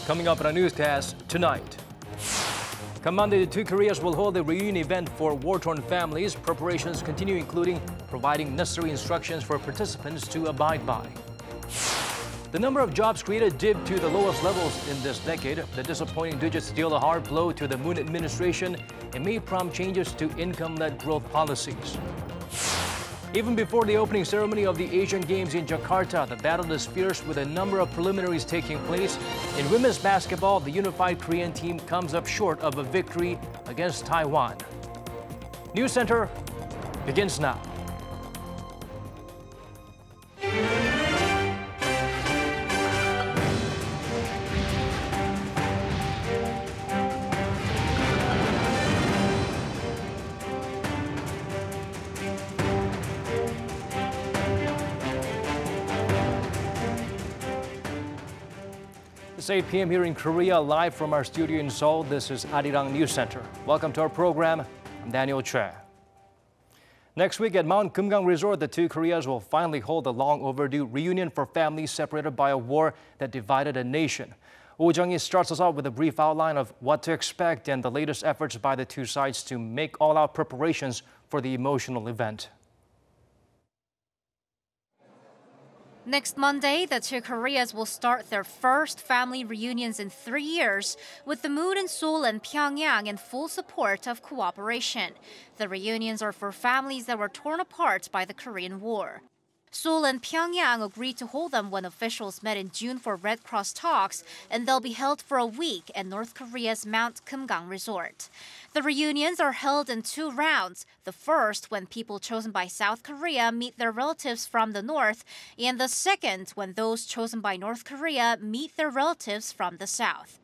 Coming up in our newscast tonight. Come Monday, the two Koreas will hold a reunion event for war-torn families. Preparations continue, including providing necessary instructions for participants to abide by. The number of jobs created dipped to the lowest levels in this decade. The disappointing digits deal a hard blow to the Moon administration and may prompt changes to income-led growth policies. Even before the opening ceremony of the Asian Games in Jakarta, the battle is fierce with a number of preliminaries taking place. In women's basketball, the unified Korean team comes up short of a victory against Taiwan. News Center begins now. It's 8 p.m. here in Korea, live from our studio in Seoul. This is Arirang News Center. Welcome to our program. I'm Daniel Choi. Next week at Mount Kumgang Resort, the two Koreas will finally hold a long overdue reunion for families separated by a war that divided a nation. Oh Jung-hee starts us off with a brief outline of what to expect and the latest efforts by the two sides to make all-out preparations for the emotional event. Next Monday, the two Koreas will start their first family reunions in 3 years, with the mood in Seoul and Pyongyang in full support of cooperation. The reunions are for families that were torn apart by the Korean War. Seoul and Pyongyang agreed to hold them when officials met in June for Red Cross talks, and they'll be held for a week at North Korea's Mount Kumgang Resort. The reunions are held in 2 rounds, the first when people chosen by South Korea meet their relatives from the north, and the second when those chosen by North Korea meet their relatives from the south.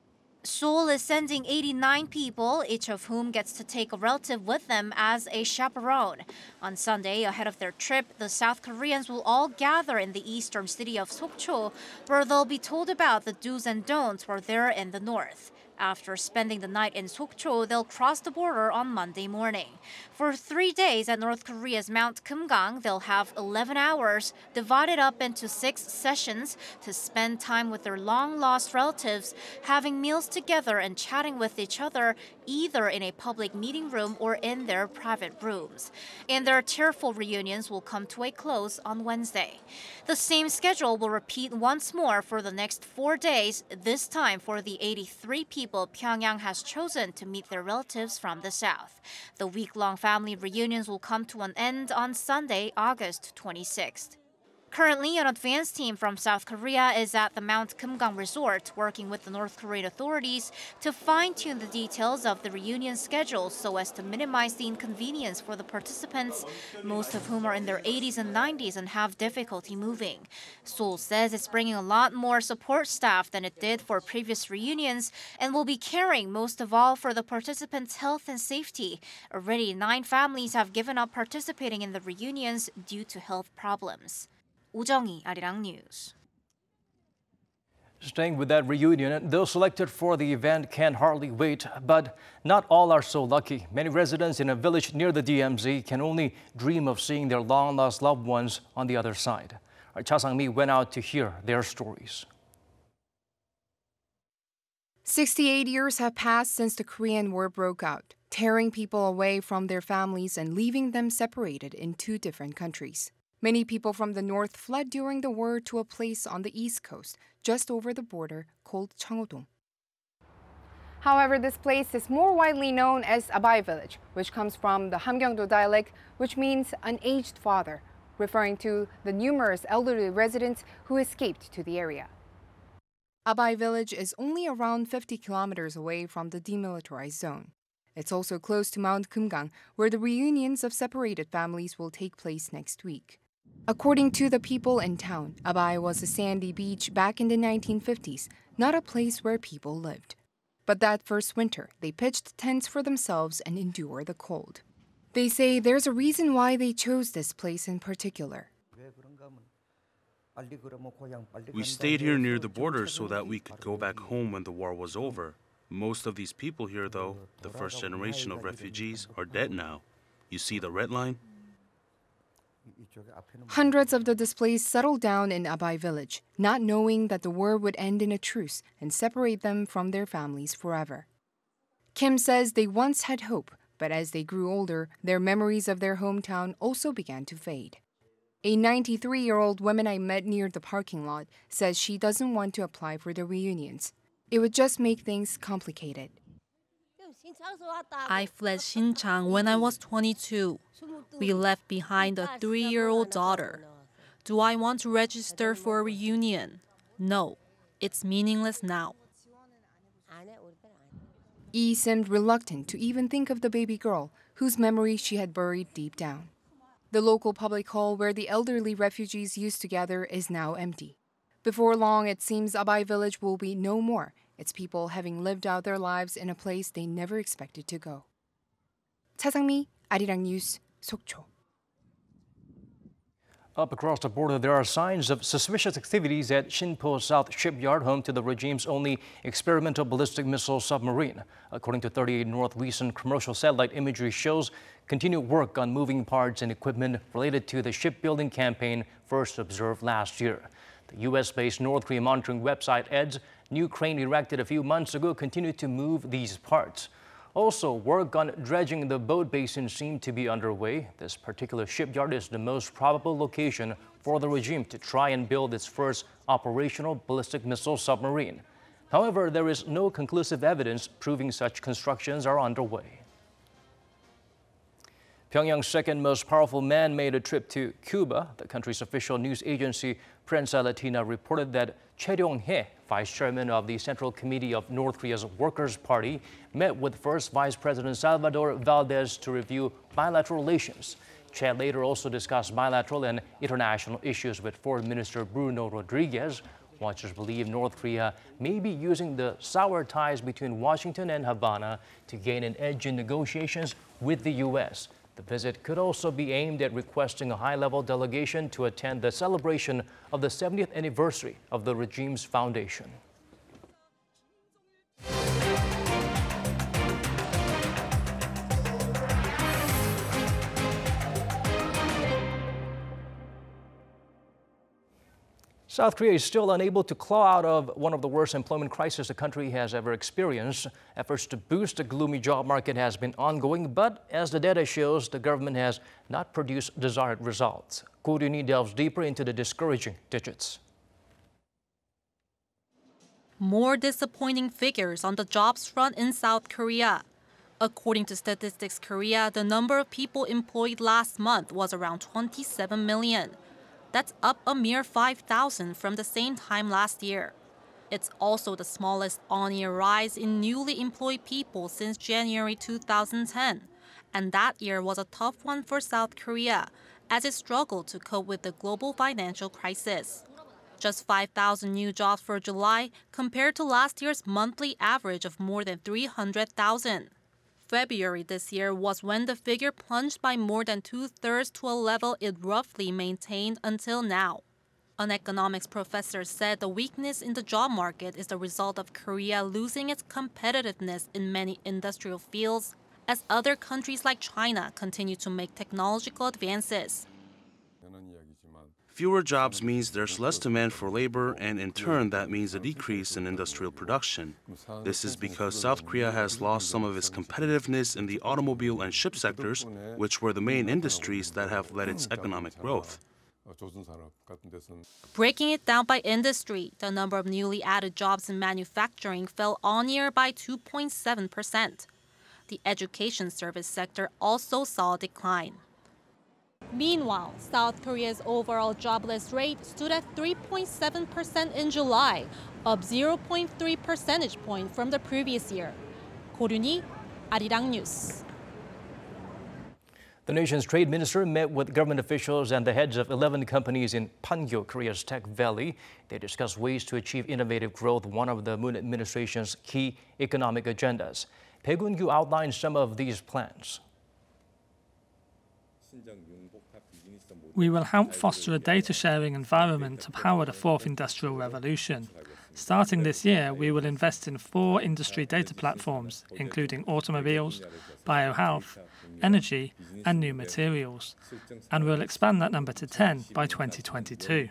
Seoul is sending 89 people, each of whom gets to take a relative with them as a chaperone. On Sunday, ahead of their trip, the South Koreans will all gather in the eastern city of Sokcho, where they'll be told about the do's and don'ts while they're in the north. After spending the night in Sokcho, they'll cross the border on Monday morning. For 3 days at North Korea's Mount Kumgang, they'll have 11 hours divided up into 6 sessions to spend time with their long-lost relatives, having meals together and chatting with each other, either in a public meeting room or in their private rooms. And their tearful reunions will come to a close on Wednesday. The same schedule will repeat once more for the next 4 days, this time for the 83 people Pyongyang has chosen to meet their relatives from the south. The week-long family reunions will come to an end on Sunday, August 26th. Currently, an advance team from South Korea is at the Mount Kumgang Resort working with the North Korean authorities to fine-tune the details of the reunion schedule so as to minimize the inconvenience for the participants, most of whom are in their 80s and 90s and have difficulty moving. Seoul says it's bringing a lot more support staff than it did for previous reunions and will be caring most of all for the participants' health and safety. Already 9 families have given up participating in the reunions due to health problems. Oh Jung-hee, Arirang News. Staying with that reunion, those selected for the event can hardly wait, but not all are so lucky. Many residents in a village near the DMZ can only dream of seeing their long-lost loved ones on the other side. Our Cha Sang-mi went out to hear their stories. 68 years have passed since the Korean War broke out, tearing people away from their families and leaving them separated in 2 different countries. Many people from the north fled during the war to a place on the east coast, just over the border, called Cheongho-dong. However, this place is more widely known as Abai Village, which comes from the Hamgyongdo dialect, which means an aged father, referring to the numerous elderly residents who escaped to the area. Abai Village is only around 50 kilometers away from the demilitarized zone. It's also close to Mount Kumgang, where the reunions of separated families will take place next week. According to the people in town, Abai was a sandy beach back in the 1950s, not a place where people lived. But that first winter, they pitched tents for themselves and endured the cold. They say there's a reason why they chose this place in particular. We stayed here near the border so that we could go back home when the war was over. Most of these people here, though, the first generation of refugees, are dead now. You see the red line? Hundreds of the displaced settled down in Abai Village, not knowing that the war would end in a truce and separate them from their families forever. Kim says they once had hope, but as they grew older, their memories of their hometown also began to fade. A 93-year-old woman I met near the parking lot says she doesn't want to apply for the reunions. It would just make things complicated. I fled Xinjiang when I was 22. We left behind a 3-year-old daughter. Do I want to register for a reunion? No, it's meaningless now. Yi seemed reluctant to even think of the baby girl, whose memory she had buried deep down. The local public hall where the elderly refugees used to gather is now empty. Before long, it seems Abai Village will be no more, its people having lived out their lives in a place they never expected to go. 차상미, 아리랑 뉴스, 속초. Up across the border, there are signs of suspicious activities at Sinpo South Shipyard, home to the regime's only experimental ballistic missile submarine. According to 38 North, recent commercial satellite imagery shows continued work on moving parts and equipment related to the shipbuilding campaign first observed last year. The U.S.-based North Korea monitoring website ED's new crane erected a few months ago continued to move these parts. Also, work on dredging the boat basin seemed to be underway. This particular shipyard is the most probable location for the regime to try and build its first operational ballistic missile submarine. However, there is no conclusive evidence proving such constructions are underway. Pyongyang's second most powerful man made a trip to Cuba. The country's official news agency, Prensa Latina, reported that Choi Ryong-hae, vice chairman of the Central Committee of North Korea's Workers' Party, met with First Vice President Salvador Valdez to review bilateral relations. Choi later also discussed bilateral and international issues with Foreign Minister Bruno Rodriguez. Watchers believe North Korea may be using the sour ties between Washington and Havana to gain an edge in negotiations with the U.S. The visit could also be aimed at requesting a high-level delegation to attend the celebration of the 70th anniversary of the regime's foundation. South Korea is still unable to claw out of one of the worst employment crises the country has ever experienced. Efforts to boost the gloomy job market has been ongoing, but as the data shows, the government has not produced desired results. Ko Ryuni delves deeper into the discouraging digits. More disappointing figures on the jobs front in South Korea. According to Statistics Korea, the number of people employed last month was around 27 million. That's up a mere 5,000 from the same time last year. It's also the smallest on-year rise in newly employed people since January 2010. And that year was a tough one for South Korea, as it struggled to cope with the global financial crisis. Just 5,000 new jobs for July compared to last year's monthly average of more than 300,000. February this year was when the figure plunged by more than 2/3 to a level it roughly maintained until now. An economics professor said the weakness in the job market is the result of Korea losing its competitiveness in many industrial fields as other countries like China continue to make technological advances. Fewer jobs means there's less demand for labor, and in turn that means a decrease in industrial production. This is because South Korea has lost some of its competitiveness in the automobile and ship sectors, which were the main industries that have led its economic growth. Breaking it down by industry, the number of newly added jobs in manufacturing fell on-year by 2.7%. The education service sector also saw a decline. Meanwhile, South Korea's overall jobless rate stood at 3.7% in July, up 0.3 percentage points from the previous year. Ko Ryuni, Arirang News. The nation's trade minister met with government officials and the heads of 11 companies in Pangyo, Korea's Tech Valley. They discussed ways to achieve innovative growth, one of the Moon administration's key economic agendas. Bae Gun-gyu outlined some of these plans. We will help foster a data-sharing environment to power the fourth industrial revolution. Starting this year, we will invest in 4 industry data platforms, including automobiles, biohealth, energy, and new materials, and we'll expand that number to 10 by 2022.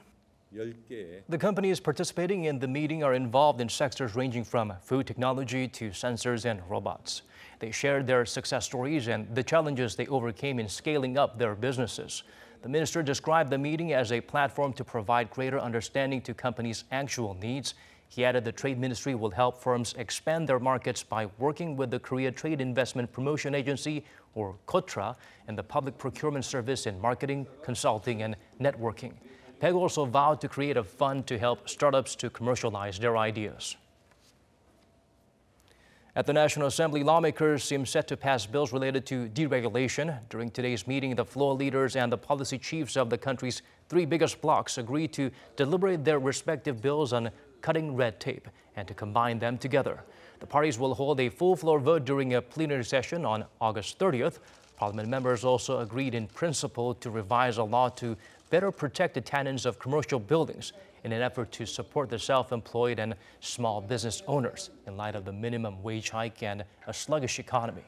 The companies participating in the meeting are involved in sectors ranging from food technology to sensors and robots. They shared their success stories and the challenges they overcame in scaling up their businesses. The minister described the meeting as a platform to provide greater understanding to companies' actual needs. He added the Trade Ministry will help firms expand their markets by working with the Korea Trade Investment Promotion Agency, or KOTRA, and the Public Procurement Service in marketing, consulting, and networking. PEG also vowed to create a fund to help startups to commercialize their ideas. At the National Assembly, lawmakers seem set to pass bills related to deregulation. During today's meeting, the floor leaders and the policy chiefs of the country's 3 biggest blocs agreed to deliberate their respective bills on cutting red tape and to combine them together. The parties will hold a full floor vote during a plenary session on August 30th. Parliament members also agreed in principle to revise a law to better protect the tenants of commercial buildings in an effort to support the self-employed and small business owners in light of the minimum wage hike and a sluggish economy.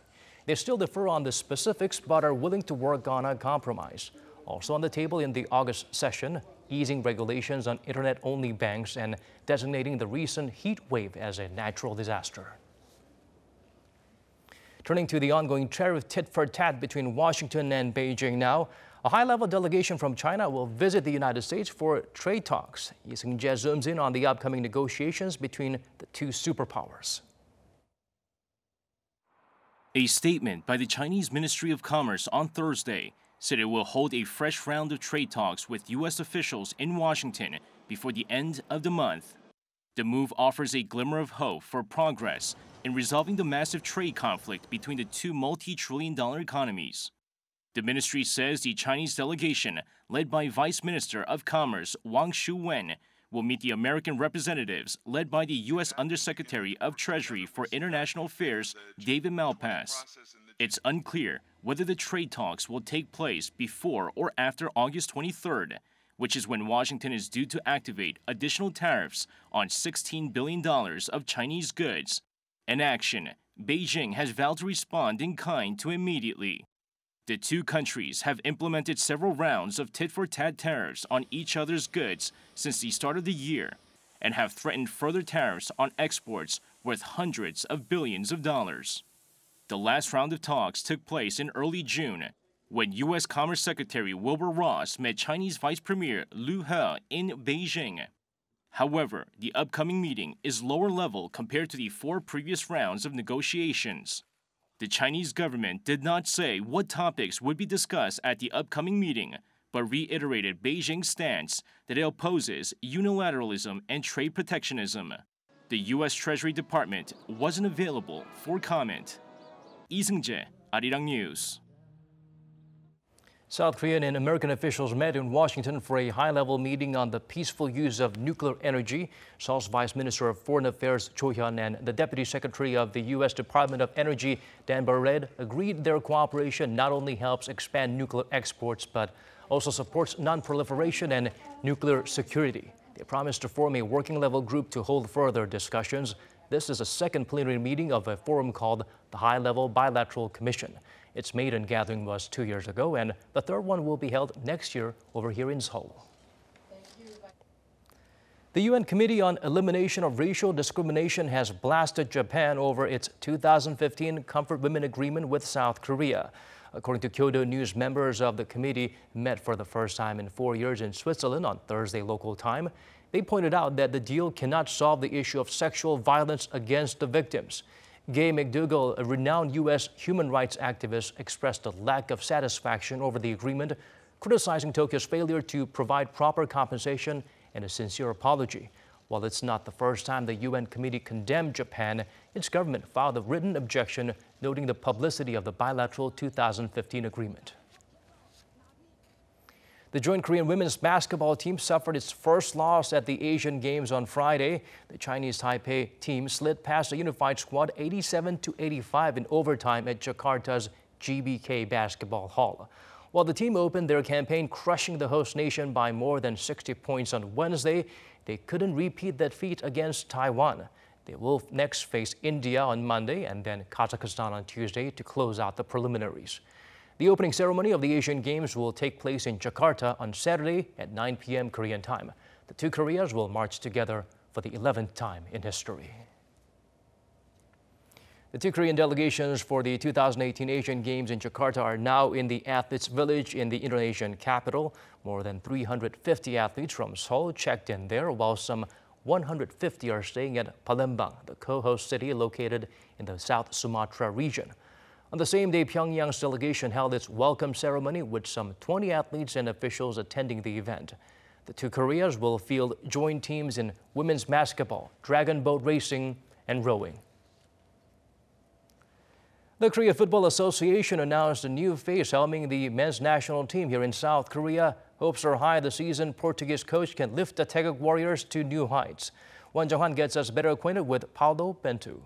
They still differ on the specifics but are willing to work on a compromise. Also on the table in the August session, easing regulations on internet-only banks and designating the recent heat wave as a natural disaster. Turning to the ongoing tariff tit-for-tat between Washington and Beijing now, a high-level delegation from China will visit the United States for trade talks. Yi Seung-jae zooms in on the upcoming negotiations between the 2 superpowers. A statement by the Chinese Ministry of Commerce on Thursday said it will hold a fresh round of trade talks with U.S. officials in Washington before the end of the month. The move offers a glimmer of hope for progress in resolving the massive trade conflict between the 2 multi-trillion-dollar economies. The ministry says the Chinese delegation, led by Vice Minister of Commerce Wang Shuwen, will meet the American representatives led by the U.S. Undersecretary of Treasury for International Affairs, David Malpass. It's unclear whether the trade talks will take place before or after August 23rd, which is when Washington is due to activate additional tariffs on $16 billion of Chinese goods, an action Beijing has vowed to respond in kind to immediately. The 2 countries have implemented several rounds of tit-for-tat tariffs on each other's goods since the start of the year and have threatened further tariffs on exports worth hundreds of billions of dollars. The last round of talks took place in early June when U.S. Commerce Secretary Wilbur Ross met Chinese Vice Premier Liu He in Beijing. However, the upcoming meeting is lower level compared to the 4 previous rounds of negotiations. The Chinese government did not say what topics would be discussed at the upcoming meeting, but reiterated Beijing's stance that it opposes unilateralism and trade protectionism. The U.S. Treasury Department wasn't available for comment. Yi Seung-jae, Arirang News. South Korean and American officials met in Washington for a high-level meeting on the peaceful use of nuclear energy. Seoul's Vice Minister of Foreign Affairs Cho Hyun and the Deputy Secretary of the U.S. Department of Energy Dan Barrett agreed their cooperation not only helps expand nuclear exports but also supports non-proliferation and nuclear security. They promised to form a working-level group to hold further discussions. This is a second plenary meeting of a forum called the High Level Bilateral Commission. Its maiden gathering was 2 years ago, and the third one will be held next year over here in Seoul. The UN Committee on Elimination of Racial Discrimination has blasted Japan over its 2015 Comfort Women Agreement with South Korea. According to Kyodo News, members of the committee met for the first time in 4 years in Switzerland on Thursday local time. They pointed out that the deal cannot solve the issue of sexual violence against the victims. Gay McDougall, a renowned U.S. human rights activist, expressed a lack of satisfaction over the agreement, criticizing Tokyo's failure to provide proper compensation and a sincere apology. While it's not the first time the UN committee condemned Japan, its government filed a written objection noting the publicity of the bilateral 2015 agreement. The joint Korean women's basketball team suffered its first loss at the Asian Games on Friday. The Chinese Taipei team slid past the unified squad 87-85 in overtime at Jakarta's GBK Basketball Hall. While the team opened their campaign crushing the host nation by more than 60 points on Wednesday, they couldn't repeat that feat against Taiwan. They will next face India on Monday and then Kazakhstan on Tuesday to close out the preliminaries. The opening ceremony of the Asian Games will take place in Jakarta on Saturday at 9 p.m. Korean time. The two Koreas will march together for the 11th time in history. The two Korean delegations for the 2018 Asian Games in Jakarta are now in the Athletes Village in the Indonesian capital. More than 350 athletes from Seoul checked in there, while some 150 are staying at Palembang, the co-host city located in the South Sumatra region. On the same day, Pyongyang's delegation held its welcome ceremony with some 20 athletes and officials attending the event. The two Koreas will field joint teams in women's basketball, dragon boat racing, and rowing. The Korea Football Association announced a new face helming the men's national team here in South Korea. Hopes are high the seasoned Portuguese coach can lift the Taeguk Warriors to new heights. Won Jung-han gets us better acquainted with Paulo Bento.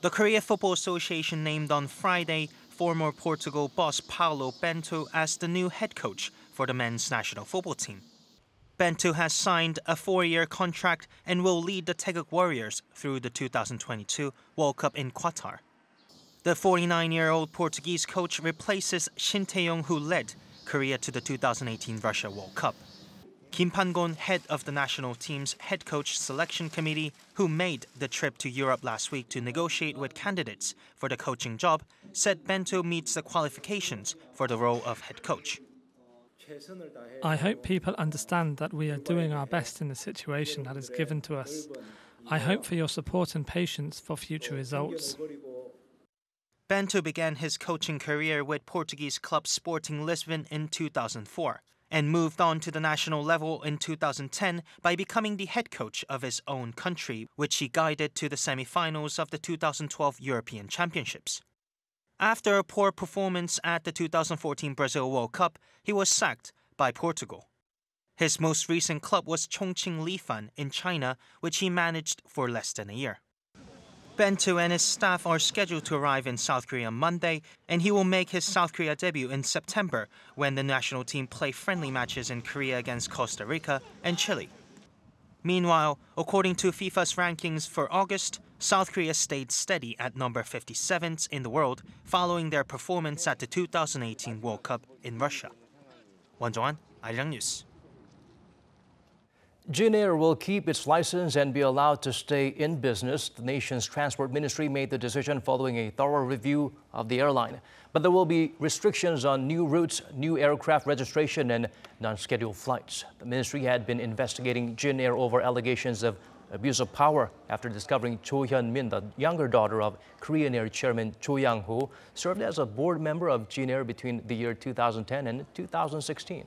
The Korea Football Association named on Friday former Portugal boss Paulo Bento as the new head coach for the men's national football team. Bento has signed a 4-year contract and will lead the Taeguk Warriors through the 2022 World Cup in Qatar. The 49-year-old Portuguese coach replaces Shin Tae-yong, who led Korea to the 2018 Russia World Cup. Kim Pan-gon, head of the national team's head coach selection committee, who made the trip to Europe last week to negotiate with candidates for the coaching job, said Bento meets the qualifications for the role of head coach. I hope people understand that we are doing our best in the situation that is given to us. I hope for your support and patience for future results. Bento began his coaching career with Portuguese club Sporting Lisbon in 2004 and moved on to the national level in 2010 by becoming the head coach of his own country, which he guided to the semi-finals of the 2012 European Championships. After a poor performance at the 2014 Brazil World Cup, he was sacked by Portugal. His most recent club was Chongqing Lifan in China, which he managed for less than a year. Bento and his staff are scheduled to arrive in South Korea on Monday, and he will make his South Korea debut in September when the national team play friendly matches in Korea against Costa Rica and Chile. Meanwhile, according to FIFA's rankings for August, South Korea stayed steady at number 57th in the world following their performance at the 2018 World Cup in Russia. Won Jung-han, Arirang News. Jin Air will keep its license and be allowed to stay in business. The nation's transport ministry made the decision following a thorough review of the airline. But there will be restrictions on new routes, new aircraft registration, and non-scheduled flights. The ministry had been investigating Jin Air over allegations of abuse of power after discovering Cho Hyun-min, the younger daughter of Korean Air Chairman Cho Yang-ho, served as a board member of Jin Air between the year 2010 and 2016.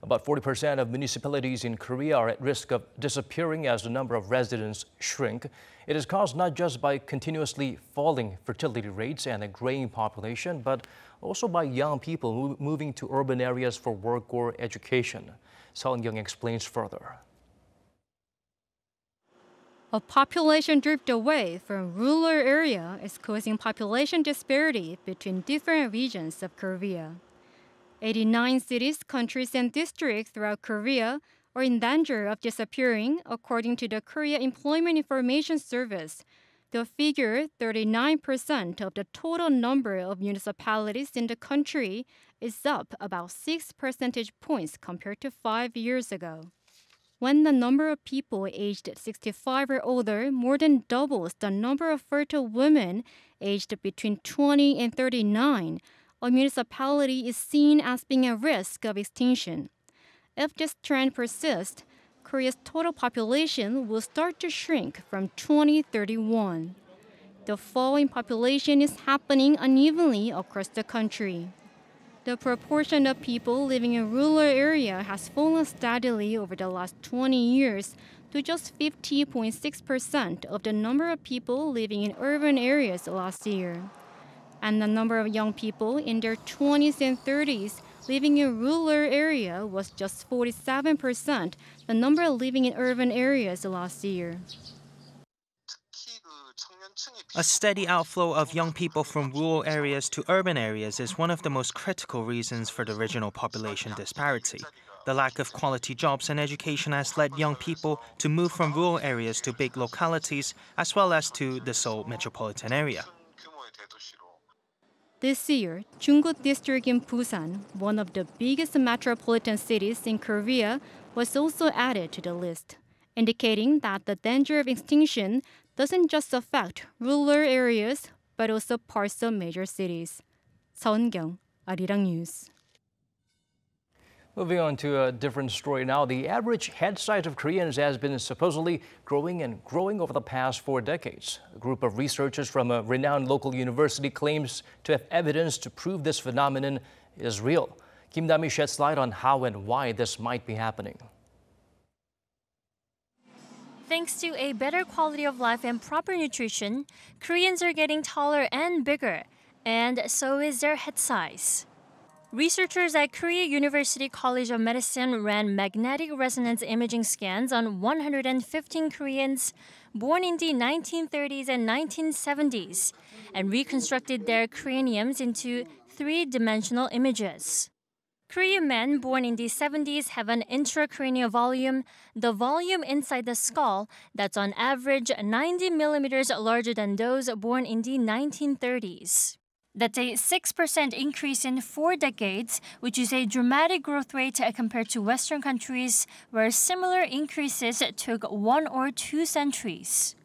About 40% of municipalities in Korea are at risk of disappearing as the number of residents shrink. It is caused not just by continuously falling fertility rates and a graying population, but also by young people moving to urban areas for work or education. Seon Young explains further. A population drift away from rural area is causing population disparity between different regions of Korea. 89 cities, countries, and districts throughout Korea are in danger of disappearing, according to the Korea Employment Information Service. The figure, 39% of the total number of municipalities in the country, is up about 6 percentage points compared to 5 years ago. When the number of people aged 65 or older more than doubles the number of fertile women aged between 20 and 39, a municipality is seen as being at risk of extinction. If this trend persists, Korea's total population will start to shrink from 2031. The fall in population is happening unevenly across the country. The proportion of people living in rural area has fallen steadily over the last 20 years to just 50.6% of the number of people living in urban areas last year. And the number of young people in their 20s and 30s living in rural area was just 47%, the number living in urban areas last year. A steady outflow of young people from rural areas to urban areas is one of the most critical reasons for the regional population disparity. The lack of quality jobs and education has led young people to move from rural areas to big localities, as well as to the Seoul metropolitan area. This year, Junggut District in Busan, one of the biggest metropolitan cities in Korea, was also added to the list, indicating that the danger of extinction doesn't just affect rural areas, but also parts of major cities. Seon-kyung, Arirang News. Moving on to a different story now. The average head size of Koreans has been supposedly growing and growing over the past 4 decades. A group of researchers from a renowned local university claims to have evidence to prove this phenomenon is real. Kim Da-mi sheds light on how and why this might be happening. Thanks to a better quality of life and proper nutrition, Koreans are getting taller and bigger, and so is their head size. Researchers at Korea University College of Medicine ran magnetic resonance imaging scans on 115 Koreans born in the 1930s and 1970s and reconstructed their craniums into 3-dimensional images. Korean men born in the 70s have an intracranial volume, the volume inside the skull, that's on average 90 millimeters larger than those born in the 1930s. That's a 6% increase in 4 decades, which is a dramatic growth rate compared to Western countries, where similar increases took 1 or 2 centuries.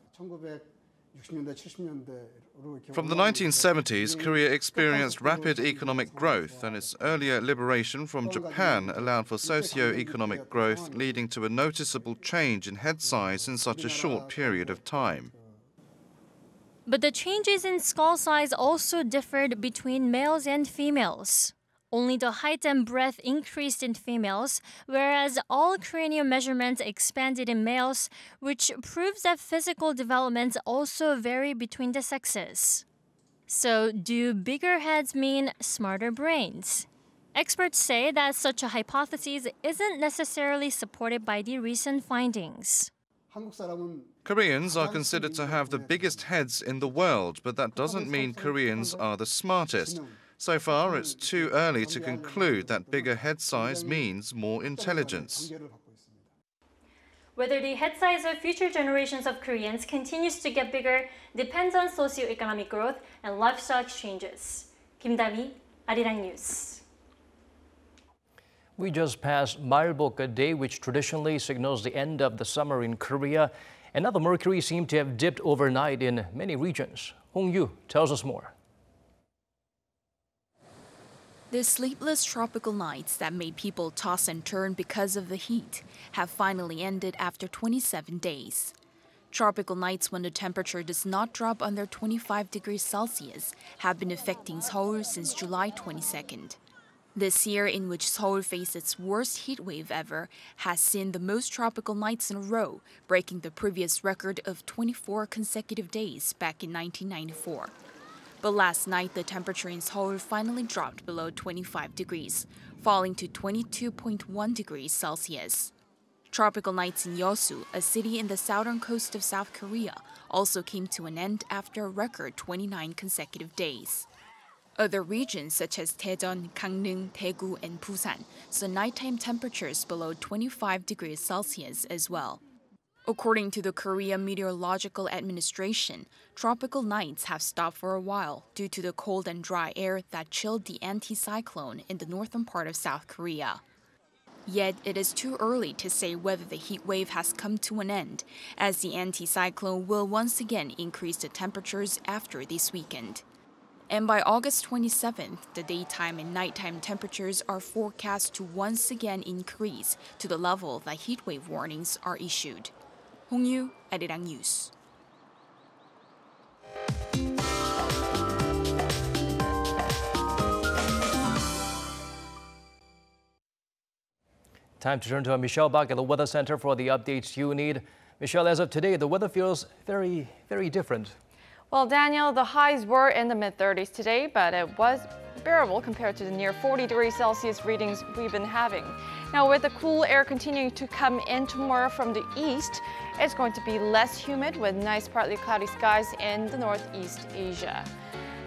From the 1970s, Korea experienced rapid economic growth, and its earlier liberation from Japan allowed for socio-economic growth, leading to a noticeable change in head size in such a short period of time. But the changes in skull size also differed between males and females. Only the height and breadth increased in females, whereas all cranial measurements expanded in males, which proves that physical developments also vary between the sexes. So, do bigger heads mean smarter brains? Experts say that such a hypothesis isn't necessarily supported by the recent findings. Koreans are considered to have the biggest heads in the world, but that doesn't mean Koreans are the smartest. So far, it's too early to conclude that bigger head size means more intelligence. Whether the head size of future generations of Koreans continues to get bigger depends on socioeconomic growth and lifestyle exchanges. Kim Da-mi, Arirang News. We just passed Malboka Day, which traditionally signals the end of the summer in Korea. And now the mercury seemed to have dipped overnight in many regions. Hong Yu tells us more. The sleepless tropical nights that made people toss and turn because of the heat have finally ended after 27 days. Tropical nights when the temperature does not drop under 25 degrees Celsius have been affecting Seoul since July 22nd. This year, in which Seoul faced its worst heat wave ever, has seen the most tropical nights in a row, breaking the previous record of 24 consecutive days back in 1994. But last night, the temperature in Seoul finally dropped below 25 degrees, falling to 22.1 degrees Celsius. Tropical nights in Yeosu, a city in the southern coast of South Korea, also came to an end after a record 29 consecutive days. Other regions such as Daejeon, Gangneung, Daegu, and Busan saw nighttime temperatures below 25 degrees Celsius as well. According to the Korea Meteorological Administration, tropical nights have stopped for a while due to the cold and dry air that chilled the anticyclone in the northern part of South Korea. Yet it is too early to say whether the heat wave has come to an end, as the anticyclone will once again increase the temperatures after this weekend. And by August 27th, the daytime and nighttime temperatures are forecast to once again increase to the level that heatwave warnings are issued. Hong Yu, Arirang News. Time to turn to Michelle back at the Weather Center for the updates you need. Michelle, as of today, the weather feels very, very different. Well, Daniel, the highs were in the mid-30s today, but it was bearable compared to the near 40 degrees Celsius readings we've been having. Now, with the cool air continuing to come in tomorrow from the east, it's going to be less humid with nice partly cloudy skies in the northeast Asia.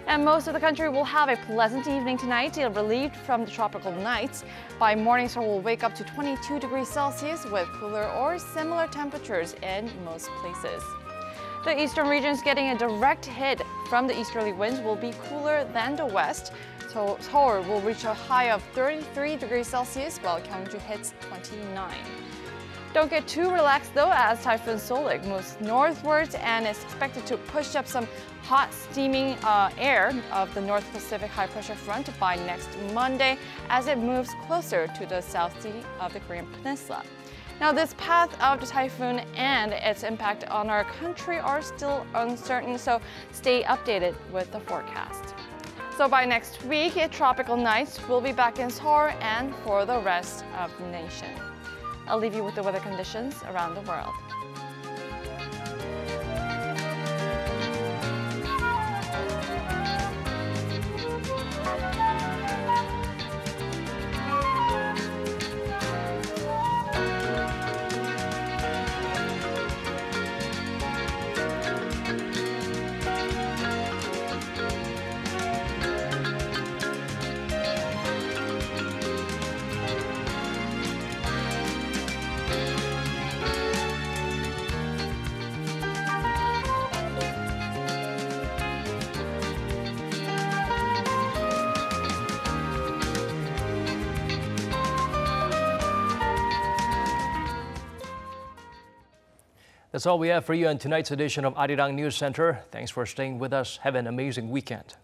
And most of the country will have a pleasant evening tonight, relieved from the tropical nights. By morning, Seoul will wake up to 22 degrees Celsius with cooler or similar temperatures in most places. The eastern regions getting a direct hit from the easterly winds will be cooler than the west. So Seoul will reach a high of 33 degrees Celsius while Gyeongju hits 29. Don't get too relaxed though, as Typhoon Solik moves northwards and is expected to push up some hot steaming air of the North Pacific high pressure front by next Monday as it moves closer to the South Sea of the Korean Peninsula. Now, this path of the typhoon and its impact on our country are still uncertain, so stay updated with the forecast. So by next week, tropical nights will be back in Seoul and for the rest of the nation. I'll leave you with the weather conditions around the world. That's all we have for you on tonight's edition of Arirang News Center. Thanks for staying with us. Have an amazing weekend.